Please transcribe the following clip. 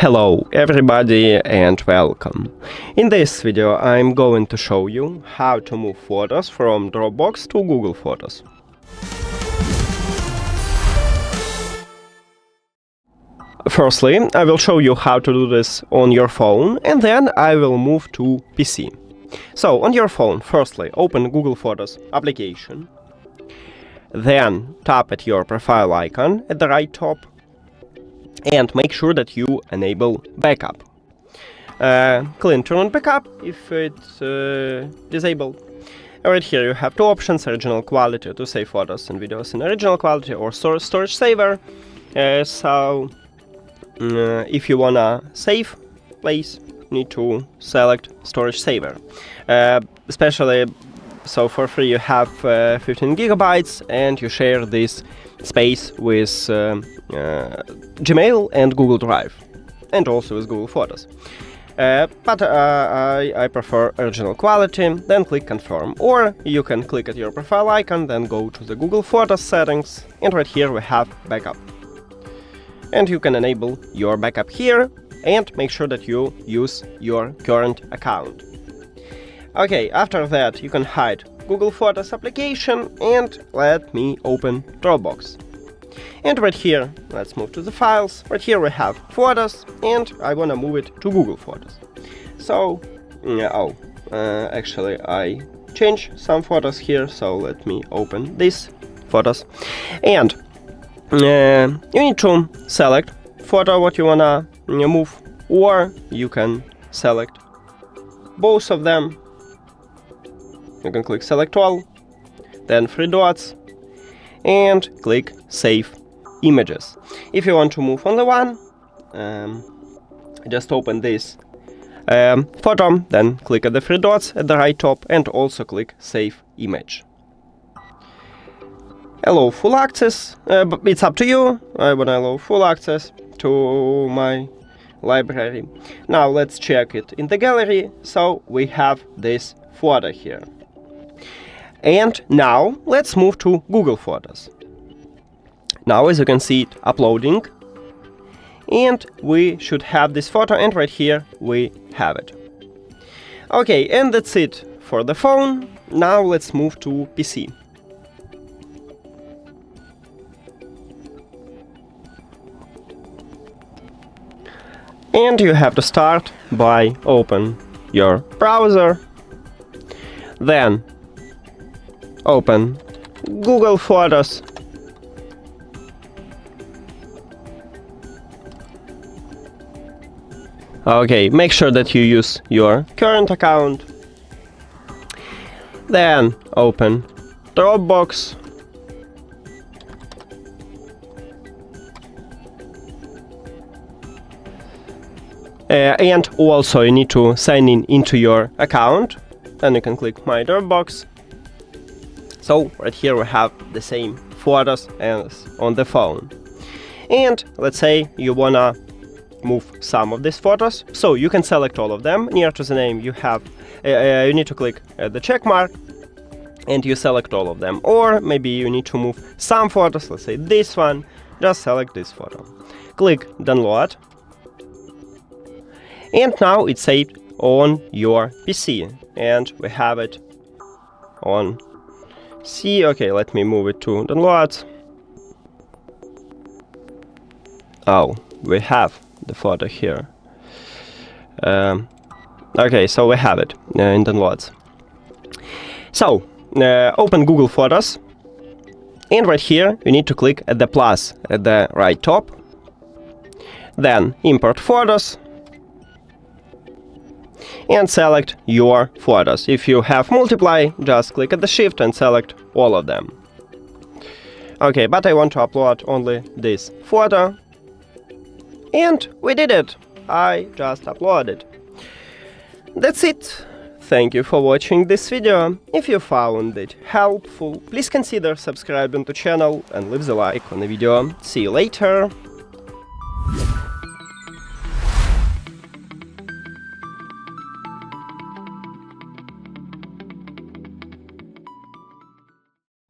Hello everybody and welcome. In this video I'm going to show you how to move photos from Dropbox to Google Photos. Firstly, I will show you how to do this on your phone, and then I will move to PC. So, on your phone, firstly, open Google Photos application. Then tap at your profile icon at the right top and make sure that you enable backup. Clean turn on backup if it's disabled. Right here you have two options: original quality to save photos and videos in original quality, or storage saver. If you wanna save, please need to select storage saver. Especially so for free you have 15 gigabytes and you share this space with Gmail and Google Drive, and also with Google Photos. But I prefer original quality. Then click confirm, or you can click at your profile icon, then go to the Google Photos settings, and right here we have backup. And you can enable your backup here and make sure that you use your current account. Okay, after that you can hide Google Photos application, and let me open Dropbox. And right here, let's move to the files. Right here we have photos, and I wanna move it to Google Photos. So, actually I changed some photos here, so let me open these photos. And you need to select photo what you wanna move, or you can select both of them. You can click select all, then three dots, and click save images. If you want to move only one, just open this photo, then click at the three dots at the right top and also click save image. Allow full access, but it's up to you. I want to allow full access to my library. Now let's check it in the gallery. So we have this photo here. And now let's move to Google Photos. Now, as you can see, it uploading, and we should have this photo, and right here we have it. Okay, and that's it for the phone. Now let's move to PC. And you have to start by open your browser, then open Google Photos, okay, make sure that you use your current account, then open Dropbox, and also you need to sign in into your account. Then you can click my Dropbox. So right here we have the same photos as on the phone. And let's say you wanna move some of these photos, so you can select all of them. Near to the name you have, you need to click the check mark and you select all of them. Or maybe you need to move some photos, let's say this one, just select this photo. Click download. And now it's saved on your PC, and we have it on C. Okay, let me move it to downloads. Oh, we have the photo here. Okay, so we have it in downloads. So, open Google Photos, and right here you need to click at the plus at the right top, then import photos, and select your photos. If you have multiply, just click at the shift and select all of them. Okay, but I want to upload only this photo. And we did it! I just uploaded. That's it! Thank you for watching this video. If you found it helpful, please consider subscribing to the channel and leave the like on the video. See you later!